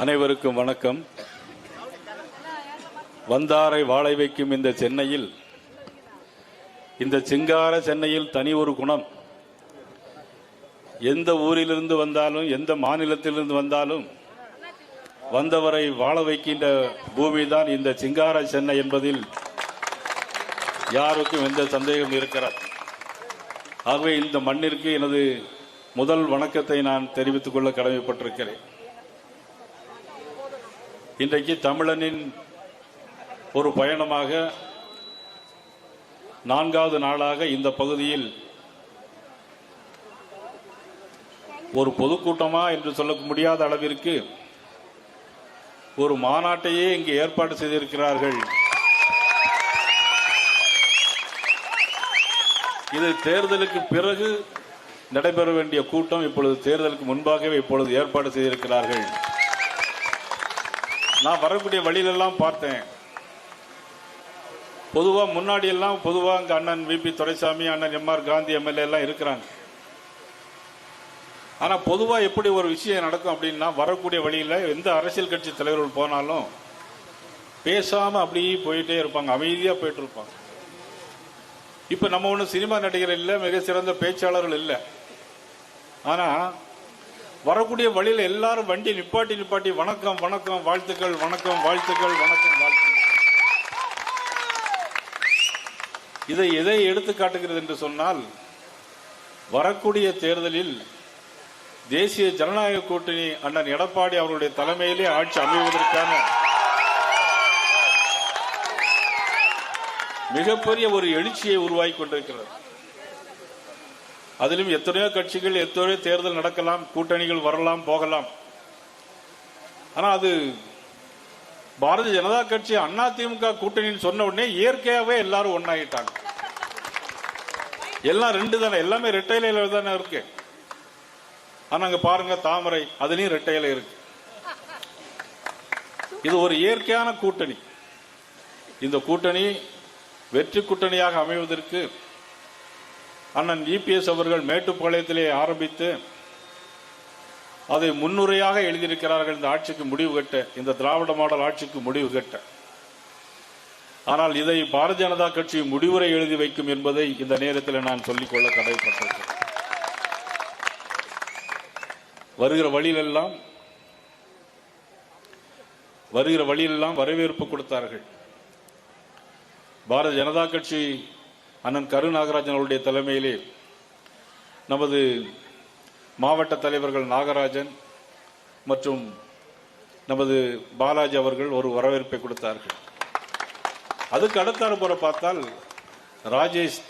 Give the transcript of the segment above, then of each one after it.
அனைவருக்கும் வணக்கம். வந்தாரை வாழை வைக்கும் இந்த சென்னையில், இந்த சிங்கார சென்னையில் தனி ஒரு குணம். எந்த ஊரிலிருந்து வந்தாலும், எந்த மாநிலத்திலிருந்து வந்தாலும் வந்தவரை வாழ வைக்கின்ற பூமி தான் இந்த சிங்கார சென்னை என்பதில் யாருக்கும் எந்த சந்தேகம் இருக்கிறார். ஆகவே இந்த மண்ணிற்கு எனது முதல் வணக்கத்தை நான் தெரிவித்துக் கொள்ள கடமைப்பட்டிருக்கிறேன். இன்றைக்கு தமிழனின் ஒரு பயணமாக 4வது நாளாக இந்த பகுதியில் ஒரு பொதுக்கூட்டமா என்று சொல்ல முடியாத அளவிற்கு ஒரு மாநாட்டையே இங்கு ஏற்பாடு செய்திருக்கிறார்கள். இது தேர்தலுக்கு பிறகு நடைபெற வேண்டிய கூட்டம். இப்பொழுது தேர்தலுக்கு முன்பாகவே இப்பொழுது ஏற்பாடு செய்திருக்கிறார்கள். நான் வரக்கூடிய வழியிலெல்லாம் பார்த்தேன். பொதுவா முன்னாடி எல்லாம் பொதுவா அங்க அண்ணன் விபி துரைசாமி, அண்ணன் எம்ஆர் காந்தி எம்எல்ஏ எல்லாம் இருக்கிறாங்க. ஆனா பொதுவா எப்படி ஒரு விஷயம் நடக்கும் அப்படின்னா, வரக்கூடிய வழியில எந்த அரசியல் கட்சி தலைவர்கள் போனாலும் பேசாம அப்படியே போயிட்டே இருப்பாங்க, அமைதியா போயிட்டு இருப்பாங்க. இப்ப நம்ம ஒண்ணு சினிமா நடிகர் இல்ல, மிக சிறந்த பேச்சாளர்கள் இல்ல. ஆனா வரக்கூடிய வழியில எல்லாரும் வண்டி நிப்பாட்டி வணக்கம் வணக்கம் வாழ்த்துக்கள், வணக்கம் வாழ்த்துக்கள், வணக்கம் வாழ்த்துக்கள். இதை எதை எடுத்து காட்டுகிறது என்று சொன்னால், வரக்கூடிய தேர்தலில் தேசிய ஜனநாயக கூட்டணி அண்ணன் எடப்பாடி அவருடைய தலைமையிலே ஆட்சி அமைவதற்கான மிகப்பெரிய ஒரு எழுச்சியை உருவாக்கி கொண்டிருக்கிறது. அதிலும் எத்தனையோ கட்சிகள், எத்தனையோ தேர்தல் நடக்கலாம், கூட்டணிகள் வரலாம் போகலாம். ஆனா அது பாரதிய ஜனதா கட்சி அதிமுக கூட்டணின்னு சொன்ன உடனே இயற்கையாவே எல்லாரும் ஒன்னாயிட்டாங்க. எல்லாம் ரெண்டு தானே, எல்லாமே ரெட்டையில தானே இருக்கு. ஆனா அங்க பாருங்க, தாமரை அதுலயும் ரெட்டையில இருக்கு. இது ஒரு இயற்கையான கூட்டணி. இந்த கூட்டணி வெற்றி கூட்டணியாக அமைவதற்கு அண்ணன் இபிஎஸ் அவர்கள் மேட்டுப்பாளையத்திலே ஆரம்பித்து அதை முன்னுரையாக எழுதியிருக்கிறார்கள். இந்த ஆட்சிக்கு முடிவு கட்ட, இந்த திராவிட மாடல் ஆட்சிக்கு முடிவு கட்ட. ஆனால் இதை பாரதிய ஜனதா கட்சி முடிவுரை எழுதி வைக்கும் என்பதை இந்த நேரத்தில் நான் சொல்லிக்கொள்ள கடமைப்பட்டிருக்கிறேன். வருகிற வழியிலெல்லாம் வரவேற்பு கொடுத்தார்கள். பாரதிய ஜனதா கட்சி அண்ணன் கரு நாகராஜன் அவருடைய தலைமையிலே நமது மாவட்ட தலைவர்கள் நாகராஜன் மற்றும் நமது பாலாஜி அவர்கள் ஒரு வரவேற்பை கொடுத்தார்கள். அதுக்கு அடுத்தாறு போற பார்த்தால்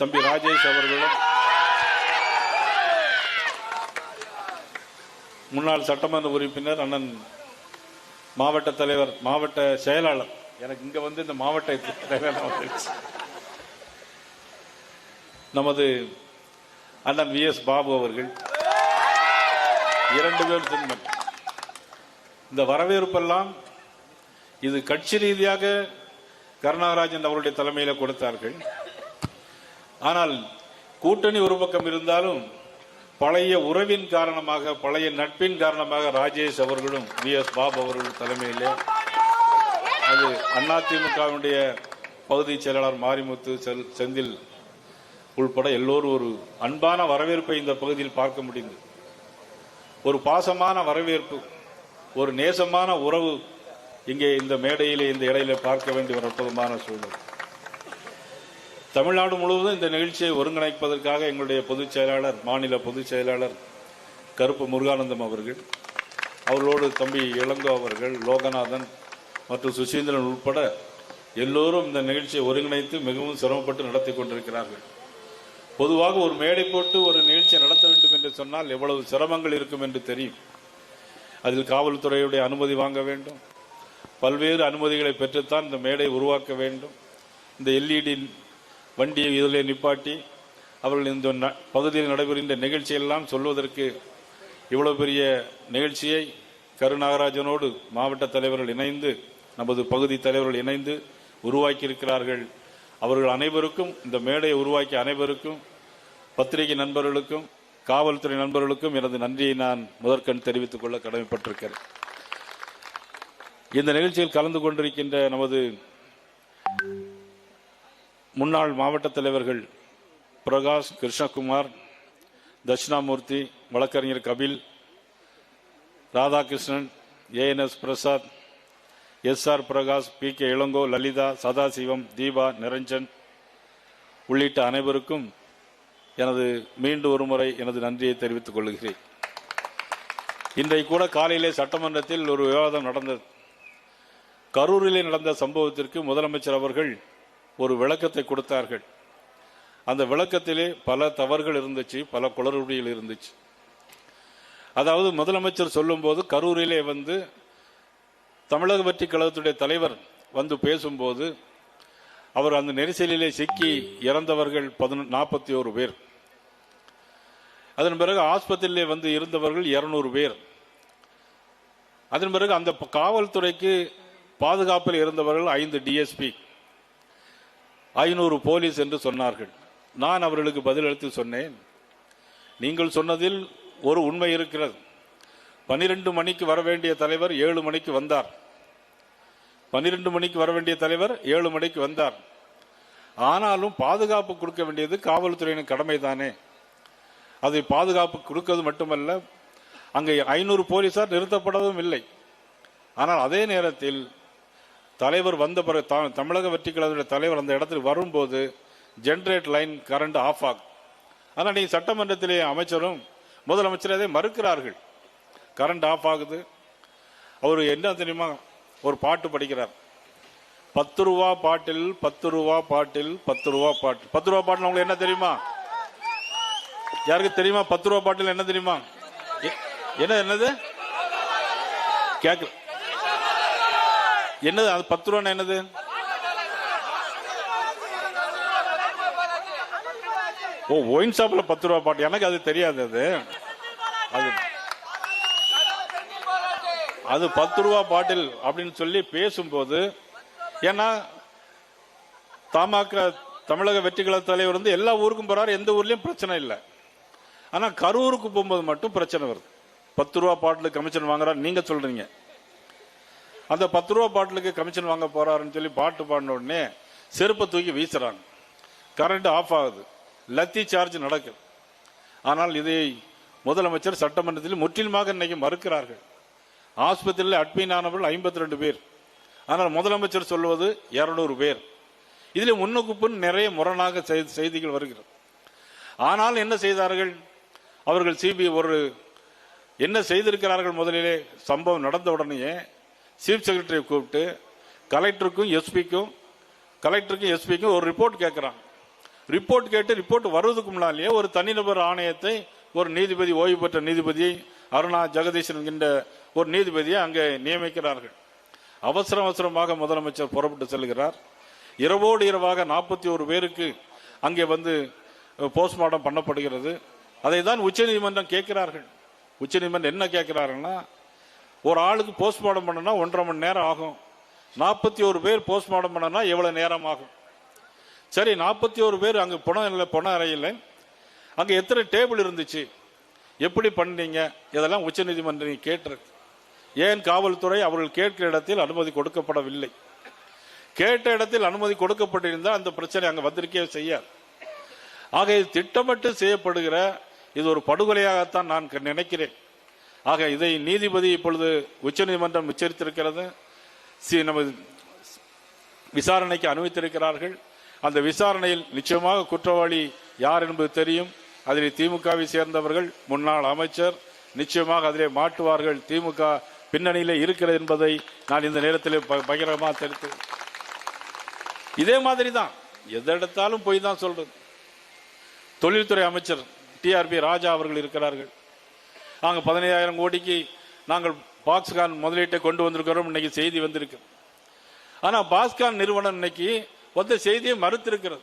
தம்பி ராஜேஷ் அவர்களும், முன்னாள் சட்டமன்ற உறுப்பினர் அண்ணன் மாவட்ட தலைவர், மாவட்ட செயலாளர், எனக்கு இங்க வந்து இந்த மாவட்ட தலைவர் நமது அண்ணன் விஎஸ் பாபு அவர்கள் 2 பேர் சின்னம். இந்த வரவேற்பெல்லாம் இது கட்சி ரீதியாக கருணாகராஜன் அவருடைய தலைமையில கொடுத்தார்கள். ஆனால் கூட்டணி ஒரு பக்கம் இருந்தாலும் பழைய உறவின் காரணமாக, பழைய நட்பின் காரணமாக ராஜேஷ் அவர்களும் விஎஸ் பாபு அவர்கள் தலைமையிலே, அது அதிமுகவுடைய பகுதி செயலாளர் மாரிமுத்து, செந்தில் உள்பட எல்லோரும் ஒரு அன்பான வரவேற்பை இந்த பகுதியில் பார்க்க முடிந்தது. ஒரு பாசமான வரவேற்பு, ஒரு நேசமான உறவு இங்கே இந்த மேடையிலே, இந்த இடையில பார்க்க வேண்டிய ஒரு அற்புதமான சூழல். தமிழ்நாடு முழுவதும் இந்த நிகழ்ச்சியை ஒருங்கிணைப்பதற்காக எங்களுடைய பொதுச் செயலாளர், மாநில பொதுச் செயலாளர் கருப்பு முருகானந்தம் அவர்கள், அவர்களோடு தம்பி இளங்கோ அவர்கள், லோகநாதன் மற்றும் சுசீந்திரன் உட்பட எல்லோரும் இந்த நிகழ்ச்சியை ஒருங்கிணைத்து மிகவும் சிரமப்பட்டு நடத்தி கொண்டிருக்கிறார்கள். பொதுவாக ஒரு மேடை போட்டு ஒரு நிகழ்ச்சியை நடத்த வேண்டும் என்று சொன்னால் எவ்வளவு சிரமங்கள் இருக்கும் என்று தெரியும். அதில் காவல்துறையுடைய அனுமதி வாங்க வேண்டும், பல்வேறு அனுமதிகளை பெற்றுத்தான் இந்த மேடை உருவாக்க வேண்டும். இந்த எல்இடி வண்டியை இதிலே நிப்பாட்டி அவர்கள் இந்த பகுதியில் நடைபெறுகின்ற நிகழ்ச்சியெல்லாம் சொல்வதற்கு இவ்வளவு பெரிய நிகழ்ச்சியை கருநாகராஜனோடு மாவட்ட தலைவர்கள் இணைந்து, நமது பகுதி தலைவர்கள் இணைந்து உருவாக்கி இருக்கிறார்கள். அவர்கள் அனைவருக்கும், இந்த மேடையை உருவாக்கிய அனைவருக்கும், பத்திரிகை நண்பர்களுக்கும், காவல்துறை நண்பர்களுக்கும் எனது நன்றியை நான் முதற்கண் தெரிவித்துக் கொள்ள கடமைப்பட்டிருக்கிறேன். இந்த நிகழ்ச்சியில் கலந்து கொண்டிருக்கின்ற நமது முன்னாள் மாவட்ட தலைவர்கள் பிரகாஷ், கிருஷ்ணகுமார், தட்சிணாமூர்த்தி, வழக்கறிஞர் Kapil, Radhakrishnan, ANS Prasad, SR Prakash, PK Ilango, Lalitha, Sadasivam, Deepa, Niranjan உள்ளிட்ட அனைவருக்கும் எனது மீண்டும் ஒருமுறை எனது நன்றியை தெரிவித்துக் கொள்கிறேன். இன்றைக்கு கூட காலையிலே சட்டமன்றத்தில் ஒரு விவாதம் நடந்தது. கரூரிலே நடந்த சம்பவத்திற்கு முதலமைச்சர் அவர்கள் ஒரு விளக்கத்தை கொடுத்தார்கள். அந்த விளக்கத்திலே பல தவறுகள் இருந்துச்சு, பல குளறுபடிகள் இருந்துச்சு. அதாவது முதலமைச்சர் சொல்லும்போது கரூரிலே தமிழக வெற்றி கழகத்துடைய தலைவர் பேசும்போது அவர் அந்த நெரிசலிலே சிக்கி இறந்தவர்கள் 41 பேர். அதன் பிறகு ஆஸ்பத்திரியிலே இருந்தவர்கள் 200 பேர். அதன் பிறகு அந்த காவல்துறைக்கு பாதுகாப்பில் இருந்தவர்கள் 5 DSP, 500 போலீஸ் என்று சொன்னார்கள். நான் அவர்களுக்கு பதிலளித்து சொன்னேன், நீங்கள் சொன்னதில் ஒரு உண்மை இருக்கிறது. 12 மணிக்கு வர வேண்டிய தலைவர் 7 மணிக்கு வந்தார். 12 மணிக்கு வர வேண்டிய தலைவர் 7 மணிக்கு வந்தார். ஆனாலும் பாதுகாப்பு கொடுக்க வேண்டியது காவல்துறையின் கடமை தானே. அதை பாதுகாப்பு கொடுக்கிறது மட்டுமல்ல, அங்கே 500 போலீசார் நிறுத்தப்படவும் இல்லை. ஆனால் அதே நேரத்தில் தலைவர் வந்த பிறகு தமிழக வெற்றி கழகத்துடைய தலைவர் அந்த இடத்தில் வரும்போது ஜெனரேட் லைன் கரண்ட் ஆஃப் ஆகும். ஆனால் நீ சட்டமன்றத்திலே அமைச்சரும் முதலமைச்சர் அதை மறுக்கிறார்கள். கரண்ட் ஆஃப் ஆகுது. அவர் என்ன தெரியுமா, ஒரு பாட்டு படிக்கிறார். 10 ரூபா பாட்டில் 10 ரூபா பாட்டில் 10 ரூபா பாட்டில். 10 ரூபா பாட்டில் உங்களுக்கு என்ன தெரியுமா? யாருக்கு தெரியுமா 10 ரூபா பாட்டில் என்ன தெரியுமா? என்னது கேட்க என்னது? அது 10 ரூபா என்னது? ஓ, ஒயின் ஷாப்ல 10 ரூபா பாட்டு. எனக்கு அது தெரியாது. அது 10 ரூபா பாட்டில் அப்படின்னு சொல்லி பேசும்போது, ஏன்னா தமிழக வெற்றி கழக தலைவர் எல்லா ஊருக்கும் போறாரு, எந்த ஊர்லயும் பிரச்சனை இல்லை. ஆனா கரூருக்கு போகும்போது மட்டும் பிரச்சனை வருது. 10 ரூபா பாட்டிலுக்கு கமிஷன் வாங்குறாரு நீங்க சொல்றீங்க. அந்த 10 ரூபா பாட்டிலுக்கு கமிஷன் வாங்க போறாருன்னு சொல்லி பாட்டு பாடின உடனே செருப்பை தூக்கி வீசுறாங்க. கரண்ட் ஆஃப் ஆகுது. லத்தி சார்ஜ் நடக்குது. ஆனால் இதை முதலமைச்சர் சட்டமன்றத்தில் முற்றிலுமாக இன்னைக்கு மறுக்கிறார்கள். ஆஸ்பத்திரியில் அட்மிட் ஆனவர்கள் 52 பேர். ஆனால் முதலமைச்சர் சொல்வது 200 பேர். இதில் முன்னுக்கு பின் நிறைய முரணாக செய்திகள் வருகிறது. ஆனால் என்ன செய்தார்கள் அவர்கள்? சிபிஐ என்ன செய்திருக்கிறார்கள்? முதலிலே சம்பவம் நடந்த உடனே சீஃப் செக்ரட்டரியை கூப்பிட்டு கலெக்டருக்கும் எஸ்பிக்கும் ஒரு ரிப்போர்ட் கேட்கிறாங்க. ரிப்போர்ட் கேட்டு ரிப்போர்ட் வருவதற்கு முன்னாலேயே ஒரு தனிநபர் ஆணையத்தை ஒரு நீதிபதி, ஓய்வு பெற்ற நீதிபதி அருணா ஜெகதீசன் என்கின்ற ஒரு நீதிபதியை அங்கே நியமிக்கிறார்கள். அவசரமாக முதலமைச்சர் புறப்பட்டு செல்கிறார். இரவோடு இரவாக 41 பேருக்கு அங்கே போஸ்ட்மார்ட்டம் பண்ணப்படுகிறது. அதை தான் உச்சநீதிமன்றம் கேட்கிறார்கள். உச்சநீதிமன்றம் என்ன கேட்கிறாருன்னா, ஒரு ஆளுக்கு போஸ்ட்மார்ட்டம் பண்ணனா 1.5 மணி நேரம் ஆகும். 41 பேர் போஸ்ட்மார்ட்டம் பண்ணனா எவ்வளவு நேரம் ஆகும்? சரி, 41 பேர் அங்கே பொண அறையில் அங்கே எத்தனை டேபிள் இருந்துச்சு, எப்படி பண்ணீங்க? இதெல்லாம் உச்சநீதிமன்றம் கேட்டிருக்கு. ஏன் காவல்துறை அவர்கள் கேட்கிற இடத்தில் அனுமதி கொடுக்கப்படவில்லை? கேட்ட இடத்தில் அனுமதி கொடுக்கப்பட்டிருந்தால் அந்த பிரச்சனை அங்கே வந்திருக்கே செய்யாது. ஆக இது திட்டமிட்டு செய்யப்படுகிற இது ஒரு படுகொலையாகத்தான் நான் நினைக்கிறேன். ஆக இதை நீதிபதி இப்பொழுது உச்சநீதிமன்றம் உச்சரித்திருக்கிறது. நமது விசாரணைக்கு அனுமதித்திருக்கிறார்கள். அந்த விசாரணையில் நிச்சயமாக குற்றவாளி யார் என்பது தெரியும். அதில் திமுகவை சேர்ந்தவர்கள், முன்னாள் அமைச்சர் நிச்சயமாக அதிலே மாட்டுவார்கள். திமுக பின்னணியிலே இருக்கிறது என்பதை நான் இந்த நேரத்தில் பகிரங்கமாக தெரிவித்து, இதே மாதிரி தான் எதெடுத்தாலும் போய் தான் சொல்றது. தொழில்துறை அமைச்சர் TRP ராஜா அவர்கள் இருக்கிறார்கள். நாங்கள் 15,000 கோடிக்கு நாங்கள் பாக்ஸ்கான் முதலீட்டை கொண்டு வந்திருக்கிறோம் இன்னைக்கு செய்தி வந்திருக்கு. ஆனா பாக்ஸ்கான் நிறுவனம் இன்னைக்கு செய்தியை மறுத்திருக்கிறது.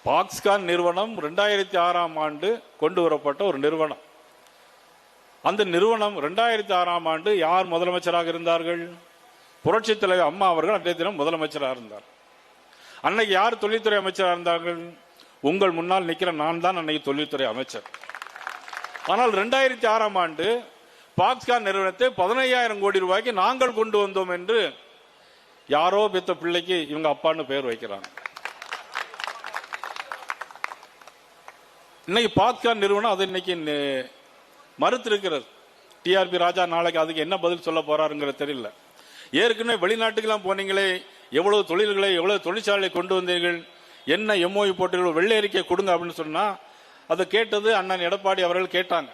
பாக்ஸ்கான் நிறுவனம் 2006ஆம் ஆண்டு கொண்டு வரப்பட்ட ஒரு நிறுவனம். அந்த நிறுவனம் 2006ஆம் ஆண்டு யார் முதலமைச்சராக இருந்தார்கள்? புரட்சி தலைவர் அம்மா அவர்கள் அன்றைய தினம் முதலமைச்சராக இருந்தார். அன்னைக்கு யார் தொழில்துறை அமைச்சராக இருந்தார்கள்? உங்கள் முன்னால் நிற்கிற நான் தான் அன்னைக்கு தொழில்துறை அமைச்சர். ஆனால் 2006ஆம் ஆண்டு பாக்ஸ்கான் நிறுவனத்தை 15,000 கோடி ரூபாய்க்கு நாங்கள் கொண்டு வந்தோம் என்று யாரோ பெத்த பிள்ளைக்கு இவங்க அப்பான்னு பெயர் வைக்கிறாங்க. இன்னைக்கு பாக்ஸ்கான் நிறுவனம் அதை இன்னைக்கு மறுத்திருக்கிறது. டிஆர்பி ராஜா நாளைக்கு அதுக்கு என்ன பதில் சொல்ல போறாருங்கிறது தெரியல. ஏற்கனவே வெளிநாட்டுக்கெல்லாம் போனீங்களே, எவ்வளவு தொழில்களை எவ்வளவு தொழிற்சாலை கொண்டு வந்தீர்கள், என்ன எம்ஓயு போட்டீர்கள், வெள்ளை அறிக்கை கொடுங்க அப்படின்னு சொன்னா அதை கேட்டது அண்ணன் எடப்பாடி அவர்கள் கேட்டாங்க.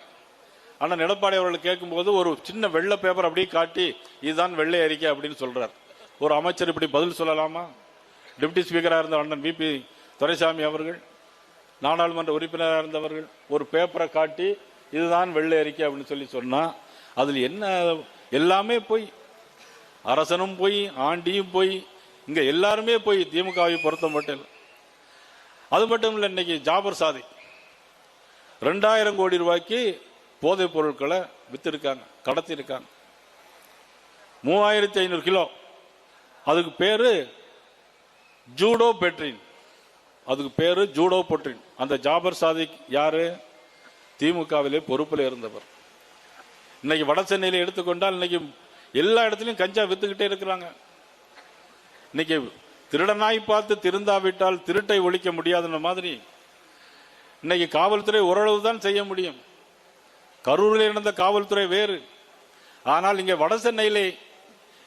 அண்ணன் எடப்பாடி அவர்கள் கேட்கும்போது ஒரு சின்ன வெள்ளை பேப்பர் அப்படியே காட்டி இதுதான் வெள்ளை அறிக்கை அப்படின்னு சொல்றார். ஒரு அமைச்சர் இப்படி பதில் சொல்லலாமா? டெப்டி ஸ்பீக்கராக இருந்த அண்ணன் விபி துரைசாமி அவர்கள், நாடாளுமன்ற உறுப்பினராக இருந்தவர்கள் ஒரு பேப்பரை காட்டி இதுதான் வெள்ளை அறிக்கை அப்படின்னு சொல்லி சொன்னா அதில் என்ன? எல்லாமே போய், அரசனும் போய், ஆண்டியும் போய், இங்க எல்லாருமே போய் திமுகவை பொறுத்த மட்டும். அது மட்டும் இல்லை, இன்னைக்கு ஜாபர் சாதி 2,000 கோடி ரூபாய்க்கு போதைப் பொருட்களை வித்திருக்காங்க, கடத்தி இருக்காங்க. 3,500 கிலோ. அதுக்கு பேரு ஜூடோ பெட்ரின். அதுக்கு பேரு ஜூடோ பெட்ரின். அந்த ஜாபர் சாதிக் யாரு? திமுகவிலே பொறுப்பில் இருந்தவர். இன்னைக்கு வட சென்னையில எடுத்துக்கொண்டால் இன்னைக்கு எல்லா இடத்துலையும் கஞ்சா வித்துக்கிட்டே இருக்கிறாங்க. இன்னைக்கு திருடனாய் பார்த்து திருந்தாவிட்டால் திருட்டை ஒழிக்க முடியாதுன்ற மாதிரி இன்னைக்கு காவல்துறை ஓரளவு தான் செய்ய முடியும். கரூரில் இருந்த காவல்துறை வேறு. ஆனால் இங்க வட சென்னையிலே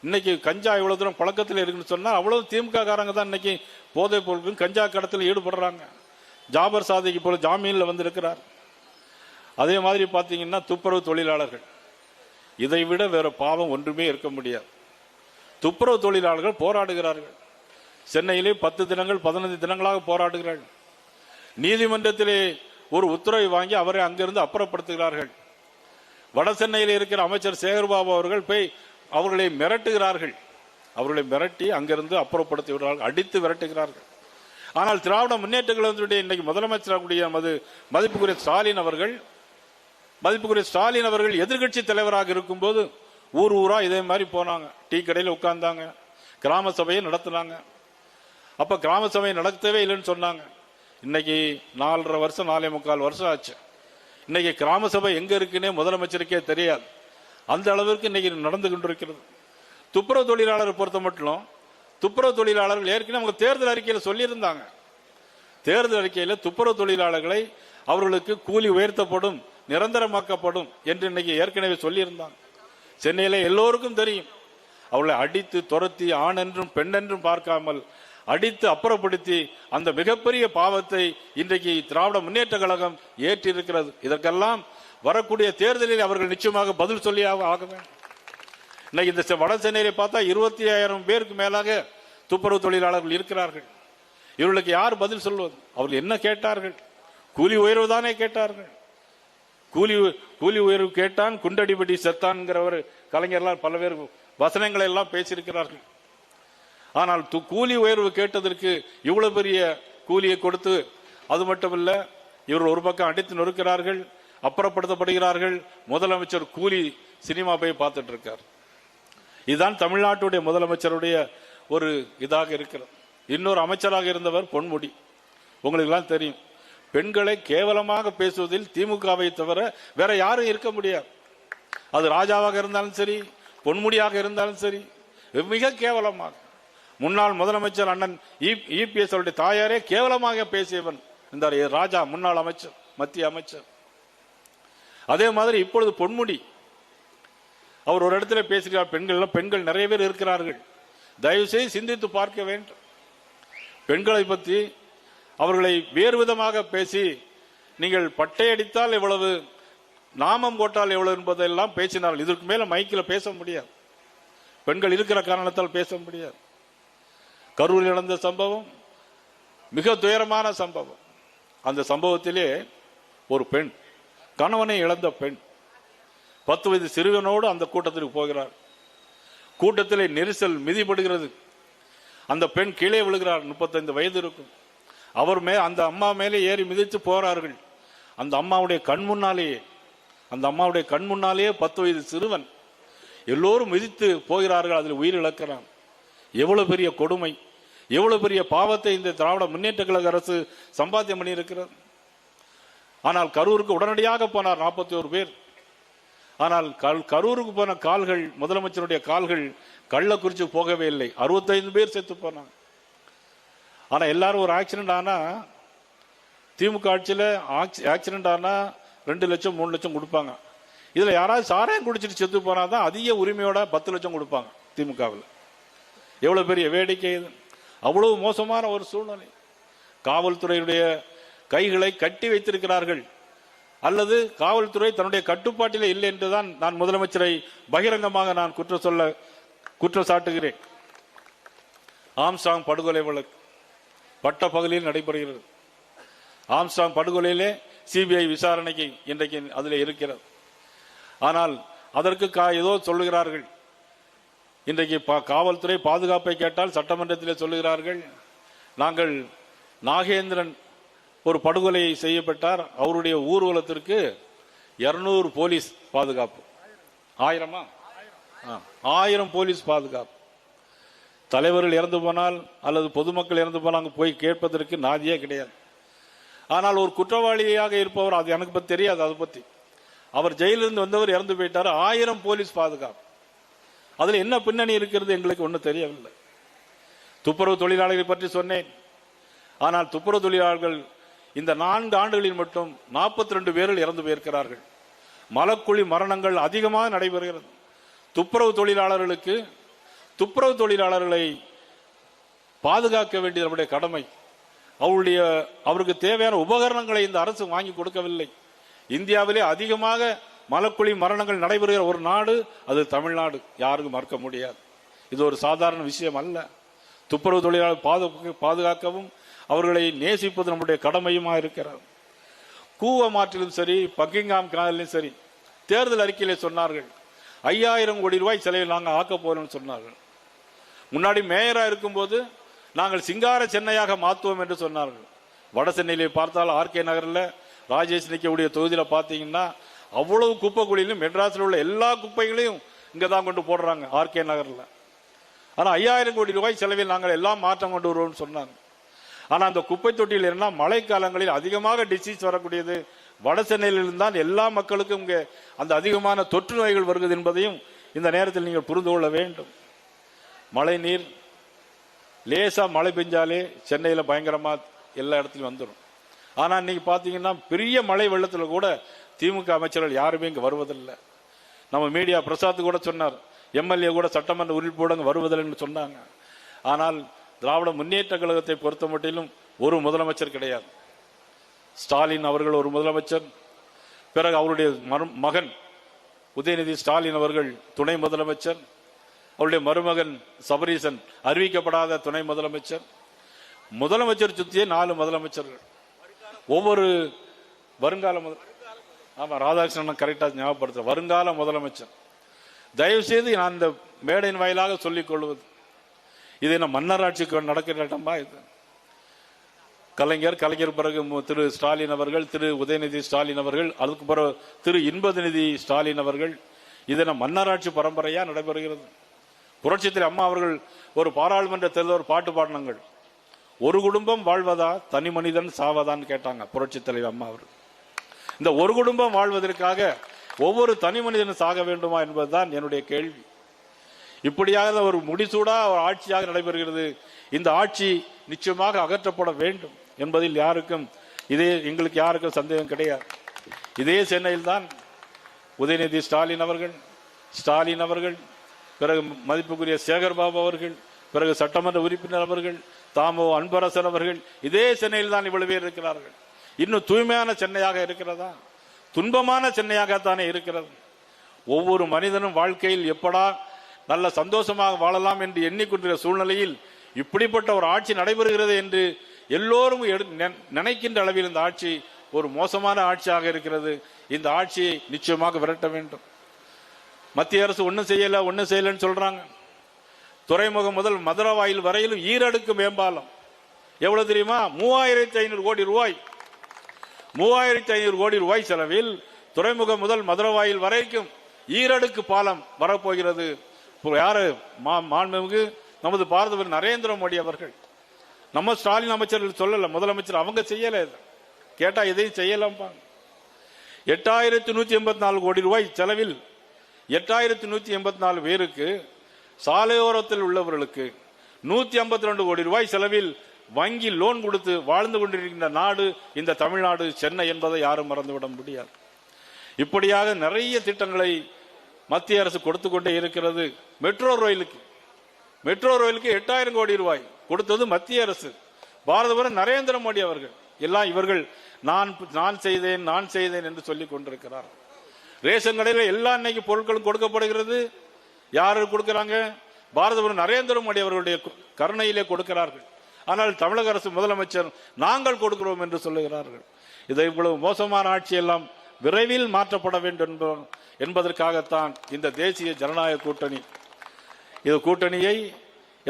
இன்னைக்கு கஞ்சா இவ்வளவு தூரம் பழக்கத்தில் இருக்குன்னு சொன்னா அவ்வளவு திமுக காரங்க தான் இன்னைக்கு போதைப் பொருட்கள் கஞ்சா கடத்தில் ஈடுபடுறாங்க. ஜாபர் சாதிக்கு போல ஜாமீன்ல வந்து இருக்கிறார். அதே மாதிரி பாத்தீங்கன்னா துப்புரவு தொழிலாளர்கள், இதை விட வேற பாவம் ஒன்றுமே இருக்க முடியாது. துப்புரவு தொழிலாளர்கள் போராடுகிறார்கள். சென்னையிலே 10 தினங்கள் 15 தினங்களாக போராடுகிறார்கள். நீதிமன்றத்திலே ஒரு உத்தரவை வாங்கி அவரை அங்கிருந்து அப்புறப்படுத்துகிறார்கள். வட சென்னையில் இருக்கிற அமைச்சர் சேகர்பாபு அவர்கள் போய் அவர்களை மிரட்டுகிறார்கள். அவர்களை மிரட்டி அங்கிருந்து அப்புறப்படுத்தி விடுறார்கள், அடித்து விரட்டுகிறார்கள். ஆனால் திராவிட முன்னேற்ற கழகத்துடைய இன்னைக்கு முதலமைச்சராக மதிப்புக்குரிய ஸ்டாலின் அவர்கள் எதிர்கட்சி தலைவராக இருக்கும்போது ஊர் ஊரா இதே மாதிரி போனாங்க. டீ கடையில் உட்கார்ந்தாங்க, கிராம சபையை நடத்தினாங்க. அப்ப கிராம சபையை நடத்தவே இல்லைன்னு சொன்னாங்க. இன்னைக்கு 4.5 வருஷம் 4.25 வருஷம் ஆச்சு. இன்னைக்கு கிராம சபை எங்க இருக்குன்னே முதலமைச்சருக்கே தெரியாது. அந்த அளவிற்கு இன்னைக்கு நடந்து கொண்டிருக்கிறது. துப்புரவு தொழிலாளர் பொறுத்த மட்டும் துப்புரவு தொழிலாளர்கள் ஏற்கனவே அவங்க தேர்தல் அறிக்கையில் சொல்லியிருந்தாங்க. தேர்தல் அறிக்கையில் துப்புரவு தொழிலாளர்களை அவர்களுக்கு கூலி உயர்த்தப்படும், நிரந்தரமாக்கப்படும் என்று இன்னைக்கு ஏற்கனவே சொல்லியிருந்தாங்க. சென்னையில எல்லோருக்கும் தெரியும். அவளை அடித்து துரத்தி ஆண் என்றும் பெண் என்றும் பார்க்காமல் அடித்து அப்புறப்படுத்தி அந்த மிகப்பெரிய பாவத்தை இன்றைக்கு திராவிட முன்னேற்ற கழகம் ஏற்றிருக்கிறது. இதற்கெல்லாம் வரக்கூடிய தேர்தலில் அவர்கள் நிச்சயமாக பதில் சொல்லி ஆக வேண்டும். இன்னைக்கு இந்த வட சென்னையில பார்த்தா 25,000 பேருக்கு மேலாக துப்புரவு தொழிலாளர்கள் இருக்கிறார்கள். இவர்களுக்கு யார் பதில் சொல்வது? அவர்கள் என்ன கேட்டார்கள்? கூலி உயர்வு தானே கேட்டார்கள். கூலி உயர்வு கேட்டான் குண்டடிபடி செத்தான்ங்கிறவர் கலைஞர்லாம் பல பேர் வசனங்களை எல்லாம் பேசியிருக்கிறார்கள். ஆனால் கூலி உயர்வு கேட்டதற்கு இவ்வளவு பெரிய கூலியை கொடுத்து, அது மட்டுமல்ல, இவர் ஒரு பக்கம் அடித்து நொறுக்கிறார்கள், அப்புறப்படுத்தப்படுகிறார்கள். முதலமைச்சர் கூலி சினிமா போய் பார்த்துட்டு இருக்கார். இதுதான் தமிழ்நாட்டுடைய முதலமைச்சருடைய ஒரு இதாக இருக்கிறது. இன்னொரு அமைச்சராக இருந்தவர் பொன்முடி. உங்களுக்கு எல்லாம் தெரியும், பெண்களை கேவலமாக பேசுவதில் திமுகவை தவிர வேற யாரும் இருக்க முடியாது. அது ராஜாவாக இருந்தாலும் சரி, பொன்முடியாக இருந்தாலும் சரி, மிக கேவலமாக. முன்னாள் முதலமைச்சர் அண்ணன் இபிஎஸ் அவருடைய தாயாரே கேவலமாக பேசியவன் இந்த ராஜா, முன்னாள் அமைச்சர், மத்திய அமைச்சர். அதே மாதிரி இப்பொழுது பொன்முடி அவர் ஒரு இடத்துல பேசுகிறார், பெண்கள் நிறைய பேர் இருக்கிறார்கள், தயவு செய்து சிந்தித்து பார்க்க வேண்டும். பெண்களை பற்றி அவர்களை வேறு விதமாக பேசி, நீங்கள் பட்டையடித்தால் எவ்வளவு, நாமம் போட்டால் எவ்வளவு என்பதெல்லாம் பேசினார்கள். இதற்கு மேல மைக்கில் பேச முடியாது, பெண்கள் இருக்கிற காரணத்தால் பேச முடியாது. கரூரில் நடந்த சம்பவம் மிக துயரமான சம்பவம். அந்த சம்பவத்திலே ஒரு பெண், கணவனை இழந்த பெண், 10 வயது சிறுவனோடு அந்த கூட்டத்திற்கு போகிறார். கூட்டத்திலே நெரிசல் மிதிப்படுகிறது. அந்த பெண் கீழே விழுகிறார். 35 வயது இருக்கும். அந்த அம்மா மேலே ஏறி மிதித்து போறார்கள். அந்த அம்மாவுடைய கண் முன்னாலேயே 10 வயது சிறுவன் எல்லோரும் மிதித்து போகிறார்கள். அதில் உயிர் இழக்கிறான். எவ்வளவு பெரிய கொடுமை, எவ்வளவு பெரிய பாவத்தை இந்த திராவிட முன்னேற்ற கழக அரசு சம்பாத்தியம் பண்ணி இருக்கிறது. ஆனால் கரூருக்கு உடனடியாக போனார் 41 பேர். ஆனால் கரூருக்கு போன கால்கள், முதலமைச்சருடைய கால்கள் கள்ளக்குறிச்சி போகவே இல்லை. 65 பேர் செத்து போனாங்க. ஆனா எல்லாரும் ஒரு ஆக்சிடென்ட் ஆனா, திமுக ஆட்சியில் ஆக்சிடென்ட் ஆனா 2 லட்சம் 3 லட்சம் கொடுப்பாங்க. இதுல யாராவது சாராயம் குடிச்சிட்டு செத்து போனாதான் அதிக உரிமையோட 10 லட்சம் கொடுப்பாங்க திமுகவில். எவ்வளவு பெரிய வேடிக்கை இது! அவ்வளவு மோசமான ஒரு சூழ்நிலை. காவல்துறையுடைய கைகளை கட்டி வைத்திருக்கிறார்கள், அல்லது காவல்துறை தன்னுடைய கட்டுப்பாட்டிலே இல்லை என்றுதான் நான் முதலமைச்சரை பகிரங்கமாக நான் குற்றம் சாட்டுகிறேன். ஆம்ஸ்ட்ராங் படுகொலை வழக்கு பட்ட பகலில் நடைபெறுகிறது. ஆம்ஸ்ட்ராங் படுகொலையிலே சிபிஐ விசாரணைக்கு இன்றைக்கு அதில் இருக்கிறது. ஆனால் அதற்கு ஏதோ சொல்லுகிறார்கள். இன்றைக்கு காவல்துறை பாதுகாப்பை கேட்டால் சட்டமன்றத்தில் சொல்லுகிறார்கள், நாங்கள் நாகேந்திரன் ஒரு படுகொலை செய்யப்பட்டார், அவருடைய ஊர்வலத்திற்கு 200 போலீஸ் பாதுகாப்பு. 1000 போலீஸ் பாதுகாப்பு. தலைவர்கள் இறந்து போனால் அல்லது பொதுமக்கள் இறந்து போனால் அங்கு போய் கேட்பதற்கு நாதியே கிடையாது. ஆனால் ஒரு குற்றவாளியாக இருப்பவர், அது எனக்கு பற்றி தெரியாது, அதை பற்றி அவர் ஜெயிலிருந்து வந்தவர் இறந்து போயிட்டார், 1000 போலீஸ் பாதுகாப்பு. அதுல என்ன பின்னணி இருக்கிறது எங்களுக்கு ஒன்றும் தெரியவில்லை. துப்புரவு தொழிலாளர்களை பற்றி சொன்னேன். ஆனால் துப்புரவு தொழிலாளர்கள் இந்த 4 ஆண்டுகளில் மட்டும் 42 பேர்கள் இறந்து போயிருக்கிறார்கள். மலக்குழி மரணங்கள் அதிகமாக நடைபெறுகிறது. துப்புரவு தொழிலாளர்களை பாதுகாக்க வேண்டியது நம்முடைய கடமை. அவருக்கு தேவையான உபகரணங்களை இந்த அரசு வாங்கி கொடுக்கவில்லை. இந்தியாவிலே அதிகமாக மலக்குழி மரணங்கள் நடைபெறுகிற ஒரு நாடு அது தமிழ்நாடு. யாருக்கும் மறுக்க முடியாது. இது ஒரு சாதாரண விஷயம் அல்ல. துப்புரவு தொழிலாளர் பாதுகாக்கவும் அவர்களை நேசிப்பது நம்முடைய கடமையுமா இருக்கிறது. கூவமாற்றிலும் சரி, பக்கிங்காம் கனாலிலும் சரி, தேர்தல் அறிக்கையிலே சொன்னார்கள் 5000 கோடி ரூபாய் செலவில் நாங்கள் ஆக்க போறோம் சொன்னார்கள். முன்னாடி மேயரா இருக்கும்போது நாங்கள் சிங்கார சென்னையாக மாற்றுவோம் என்று சொன்னார்கள். வட சென்னையிலே பார்த்தால் ஆர்கே நகரில் ராஜேஷ் நிக்கக்கூடிய தொகுதியில் பார்த்தீங்கன்னா அவ்வளவு குப்பை குழியிலும் மெட்ராஸில் உள்ள எல்லா குப்பைகளையும் இங்கே தான் கொண்டு போடுறாங்க ஆர்கே நகரில். ஆனால் 5000 கோடி ரூபாய் செலவில் நாங்கள் எல்லாம் மாற்றம் கொண்டு வருவோம்னு சொன்னாங்க. ஆனால் அந்த குப்பை தொட்டியில் என்ன மழை காலங்களில் அதிகமாக டிசீஸ் வரக்கூடியது வட சென்னையிலிருந்தான் எல்லா மக்களுக்கும் இங்கே அந்த அதிகமான தொற்று நோய்கள் வருகிறது என்பதையும் இந்த நேரத்தில் நீங்கள் புரிந்து கொள்ள வேண்டும். மழை நீர் லேசா மழை பெஞ்சாலே சென்னையில் பயங்கரமா எல்லா இடத்துலையும் வந்துடும். ஆனால் இன்னைக்கு பார்த்தீங்கன்னா பெரிய மழை வெள்ளத்தில் கூட திமுக அமைச்சர்கள் யாருமே இங்கே வருவதில்லை. நம்ம மீடியா பிரசாத் கூட சொன்னார், எம்எல்ஏ கூட சட்டமன்ற உறுப்பினர் வருவதில்லைன்னு சொன்னாங்க. ஆனால் திராவிட முன்னேற்ற கழகத்தை பொறுத்த மட்டிலும் ஒரு முதலமைச்சர் கிடையாது. ஸ்டாலின் அவர்கள் ஒரு முதலமைச்சர், பிறகு அவருடைய மகன் உதயநிதி ஸ்டாலின் அவர்கள் துணை முதலமைச்சர், அவருடைய மருமகன் சபரீசன் அறிவிக்கப்படாத துணை முதலமைச்சர், முதலமைச்சர் சுற்றியே 4 முதலமைச்சர்கள். ஒவ்வொரு வருங்கால ஆமா ராதாகிருஷ்ணன் கரெக்டா ஞாபகப்படுத்த வருங்கால முதலமைச்சர். தயவு செய்து நான் இந்த மேடையின் வாயிலாக சொல்லிக் கொள்வது, இது என்ன மன்னர் ஆட்சிக்கு நடக்கிற இடமா? இது கலைஞர் பிறகு திரு ஸ்டாலின் அவர்கள், திரு உதயநிதி ஸ்டாலின் அவர்கள், அதுக்கு பிறகு திரு இன்பநிதி ஸ்டாலின் அவர்கள். இது என்ன மன்னராட்சி பரம்பரையா நடைபெறுகிறது? புரட்சித்தில் அம்மா அவர்கள் ஒரு பாராளுமன்ற தேர்தல் ஒரு பாட்டு பாடினாங்கள், ஒரு குடும்பம் வாழ்வதா தனி மனிதன் சாவதான்னு கேட்டாங்க புரட்சி தலைவர் அம்மா அவர்கள். இந்த ஒரு குடும்பம் வாழ்வதற்காக ஒவ்வொரு தனி மனிதனும் சாக வேண்டுமா என்பதுதான் என்னுடைய கேள்வி. இப்படியாக ஒரு முடிசூடா ஒரு ஆட்சியாக நடைபெறுகிறது. இந்த ஆட்சி நிச்சயமாக அகற்றப்பட வேண்டும் என்பதில் எங்களுக்கு யாருக்கும் சந்தேகம் கிடையாது. இதே சென்னையில் தான் உதயநிதி ஸ்டாலின் அவர்கள், பிறகு மதிப்புக்குரிய சேகர்பாபு அவர்கள், பிறகு சட்டமன்ற உறுப்பினர் அவர்கள், தாமோ அன்பரசன் அவர்கள், இதே சென்னையில் தான் இவ்வளவு பேர் இருக்கிறார்கள். இன்னும் தூய்மையான சென்னையாக இருக்கிறதா? துன்பமான சென்னையாகத்தானே இருக்கிறது. ஒவ்வொரு மனிதனும் வாழ்க்கையில் எப்படா நல்ல சந்தோஷமாக வாழலாம் என்று எண்ணிக்கொண்டிருக்கிற சூழ்நிலையில் இப்படிப்பட்ட ஒரு ஆட்சி நடைபெறுகிறது என்று எல்லோரும் நினைக்கின்ற அளவில் இந்த ஆட்சி ஒரு மோசமான ஆட்சியாக இருக்கிறது. இந்த ஆட்சியை நிச்சயமாக விரட்ட வேண்டும். மத்திய அரசு ஒன்னும் செய்யலன்னு சொல்றாங்க. துறைமுகம் முதல் மதுரவாயில் வரையிலும் ஈரடுக்கு மேம்பாலம் எவ்வளவு தெரியுமா? 3500 கோடி ரூபாய். 3500 கோடி ரூபாய் செலவில் துறைமுகம் முதல் மதுரவாயில் வரைக்கும் ஈரடுக்கு பாலம் வரப்போகிறது. யாரு? மாண்புமிகு நமது பாரத நரேந்திர மோடி அவர்கள். நம்ம ஸ்டாலின் அமைச்சர்கள் சொல்லல, முதலமைச்சர் அவங்க செய்யல. கேட்டா இதையும் செய்யலாம். 8184 கோடி ரூபாய் செலவில் 8184 பேருக்கு சாலையோரத்தில் உள்ளவர்களுக்கு 152 கோடி ரூபாய் செலவில் வங்கி லோன் கொடுத்து வாழ்ந்து கொண்டிருக்கின்ற நாடு இந்த தமிழ்நாடு, சென்னை என்பதை யாரும் மறந்துவிட முடியாது. இப்படியாக நிறைய திட்டங்களை மத்திய அரசு கொடுத்து கொண்டே இருக்கிறது. மெட்ரோ ரயிலுக்கு 8000 கோடி ரூபாய் கொடுத்தது மத்திய அரசு, பாரத பிரதமர் நரேந்திர மோடி அவர்கள். எல்லாம் இவர்கள் நான் செய்தேன் என்று சொல்லிக் கொண்டிருக்கிறார். ரேஷன் கடையில் எல்லா இன்னைக்கு பொருட்களும் கொடுக்கப்படுகிறது. யாரு கொடுக்கிறாங்க? பாரத பிரதமர் நரேந்திர மோடி அவர்களுடைய கருணையிலே கொடுக்கிறார்கள். ஆனால் தமிழக அரசு முதலமைச்சர் நாங்கள் கொடுக்கிறோம் என்று சொல்லுகிறார்கள். இதை இவ்வளவு மோசமான ஆட்சி எல்லாம் விரைவில் மாற்றப்பட வேண்டும் என்பதற்காகத்தான் இந்த தேசிய ஜனநாயக கூட்டணி. இந்த கூட்டணியை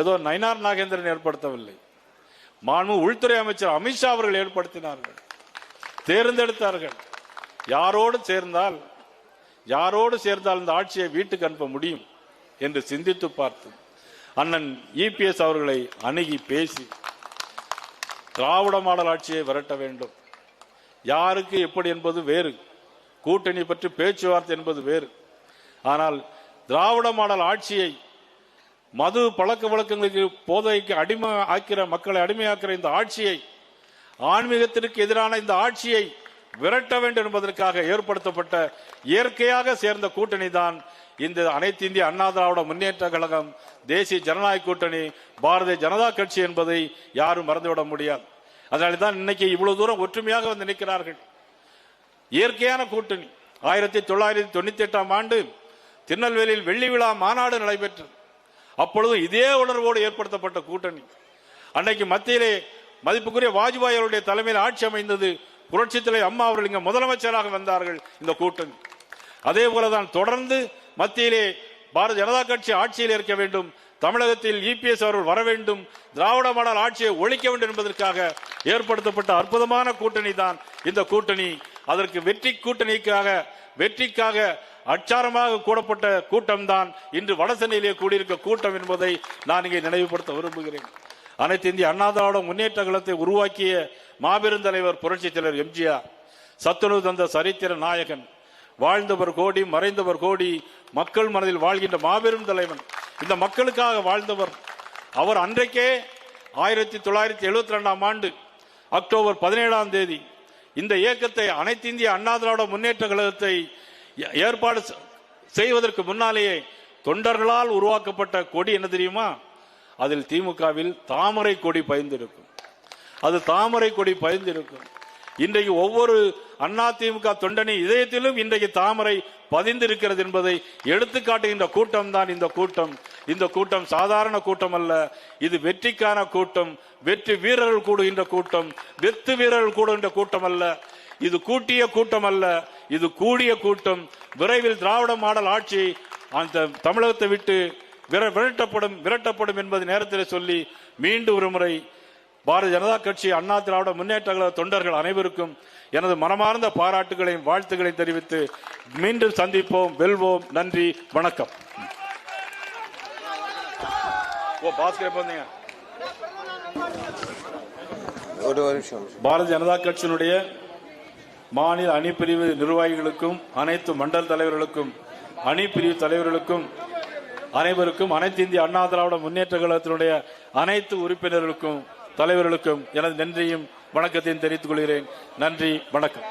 ஏதோ நயினார் நாகேந்திரன் ஏற்படுத்தவில்லை, மாண்பு உள்துறை அமைச்சர் அமித்ஷா அவர்கள் ஏற்படுத்தினார்கள், தேர்ந்தெடுத்தார்கள். யாரோடு சேர்ந்தால் இந்த ஆட்சியை வீட்டுக்கு அனுப்ப முடியும் என்று சிந்தித்து பார்த்து அண்ணன் இபிஎஸ் அவர்களை அணுகி பேசி திராவிட மாடல் ஆட்சியை விரட்ட வேண்டும். யாருக்கு எப்படி என்பது வேறு, கூட்டணி பற்றி பேச்சுவார்த்தை என்பது வேறு. ஆனால் திராவிட மாடல் ஆட்சியை, மது பழக்க வழக்கங்களுக்கு போதைக்கு அடிமை ஆக்கிற, மக்களை அடிமையாக்கிற இந்த ஆட்சியை, ஆன்மீகத்திற்கு எதிரான இந்த ஆட்சியை விரட்ட வேண்டும் என்பதற்காக ஏற்படுத்தப்பட்ட இயற்கையாக சேர்ந்த கூட்டணி தான் இந்த அனைத்து இந்திய அண்ணா திராவிட முன்னேற்ற கழகம், தேசிய ஜனநாயக கூட்டணி, பாரதிய ஜனதா கட்சி என்பதை யாரும் மறந்துவிட முடியாது. அதனால்தான் இன்னைக்கு இவ்வளவு தூரம் ஒற்றுமையாக வந்து நிற்கிறார்கள். இயற்கையான கூட்டணி. 1998ஆம் ஆண்டு திருநெல்வேலியில் வெள்ளி விழா மாநாடு நடைபெற்றது. அப்பொழுது இதே உணர்வோடு ஏற்படுத்தப்பட்ட கூட்டணி. அன்னைக்கு மத்தியிலே மதிப்புக்குரிய வாஜ்பாய் அவருடைய தலைமையில் ஆட்சி அமைந்தது. புரட்சித் தலைவர் அம்மா அவர்கள் இங்க முதலமைச்சராக வந்தார்கள் இந்த கூட்டணி. அதே போலதான் தொடர்ந்து மத்தியிலே பாரதிய ஜனதா கட்சி ஆட்சியில் இருக்க வேண்டும், தமிழகத்தில் இபிஎஸ் அவர்கள் வர வேண்டும், திராவிட மாடல் ஆட்சியை ஒழிக்க வேண்டும் என்பதற்காக ஏற்படுத்தப்பட்ட அற்புதமான கூட்டணி தான் இந்த கூட்டணி. அதற்கு வெற்றிக்காக அச்சாரமாக கூடப்பட்ட கூட்டம் தான் இன்று வடசென்னையிலே கூடியிருக்க கூட்டம் என்பதை நான் இங்கே நினைவுபடுத்த விரும்புகிறேன். அனைத்து இந்திய அண்ணா திராவிட முன்னேற்ற கழகத்தை உருவாக்கிய மாபெரும் தலைவர் புரட்சித் தலைவர் எம்ஜிஆர், சத்துணவு தந்த சரித்திர நாயகன், வாழ்ந்தவர் கோடி மறைந்தவர் கோடி, மக்கள் மனதில் வாழ்கின்ற மாபெரும் தலைவன், இந்த மக்களுக்காக வாழ்ந்தவர் அவர். அன்றைக்கே 1972ஆம் ஆண்டு அக்டோபர் 17ஆம் தேதி இந்த இயக்கத்தை, அனைத்து இந்திய அண்ணா திராவிட முன்னேற்ற கழகத்தை ஏற்பாடு செய்வதற்கு முன்னாலேயே தொண்டர்களால் உருவாக்கப்பட்ட கொடி என்ன தெரியுமா? அதில் திமுகவில் தாமரை கொடி பயந்திருக்கும். அது தாமரை கொடி பயந்திருக்கும். இன்றைக்கு ஒவ்வொரு அண்ணா திமுக தொண்டனின் இதயத்திலும் இன்றைக்கு தாமரை பதிந்திருக்கிறது என்பதை எடுத்துக்காட்டுகின்ற கூட்டம் தான் இந்த கூட்டம். இந்த கூட்டம் சாதாரண கூட்டம் அல்ல, இது வெற்றிக்கான கூட்டம், வெற்றி வீரர்கள் கூடுகின்ற கூட்டம், வெத்து வீரர்கள் கூடுகின்ற கூட்டம் அல்ல, இது கூட்டிய கூட்டம் அல்ல, இது கூடிய கூட்டம். விரைவில் திராவிட மாடல் ஆட்சி அந்த தமிழகத்தை விட்டு விரட்டப்படும் என்பது நேரத்தில் சொல்லி மீண்டும் ஒரு முறை பாரதிய ஜனதா கட்சி, அண்ணா திராவிட முன்னேற்ற கழக தொண்டர்கள் அனைவருக்கும் எனது மனமார்ந்த பாராட்டுகளையும் வாழ்த்துக்களையும் தெரிவித்து மீண்டும் சந்திப்போம், வெல்வோம். நன்றி, வணக்கம். பாரதிய ஜனதா கட்சியினுடைய மாநில அணிப்பிரிவு நிர்வாகிகளுக்கும், அனைத்து மண்டல தலைவர்களுக்கும், அணிப்பிரிவு தலைவர்களுக்கும், அனைவருக்கும், அனைத்து இந்திய அண்ணா திராவிட முன்னேற்ற கழகத்தினுடைய அனைத்து உறுப்பினர்களுக்கும் தலைவர்களுக்கும் எனது நன்றியும் வணக்கத்தையும் தெரிவித்துக் கொள்கிறேன். நன்றி, வணக்கம்.